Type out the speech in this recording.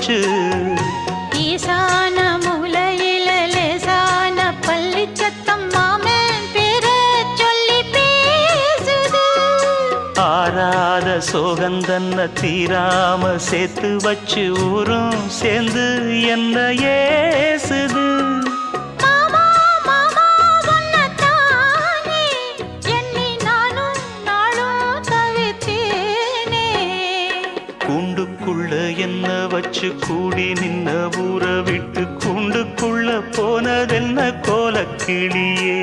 போச்சு. ஈசான மூலையில லேசான பள்ளி சத்தம் மாமன் பேர சொல்லி பேசுது. ஆறாத சோகந்தன்ன தீராம சேர்த்து வச்சு ஊரும் சேர்ந்து என்ன ஏசுது. கூண்டுக்குள்ள என்ன வச்சு கூடி நின்ன ஊரை விட்டு கூண்டுக்குள்ள போனதென்ன கோலக்கிளியே.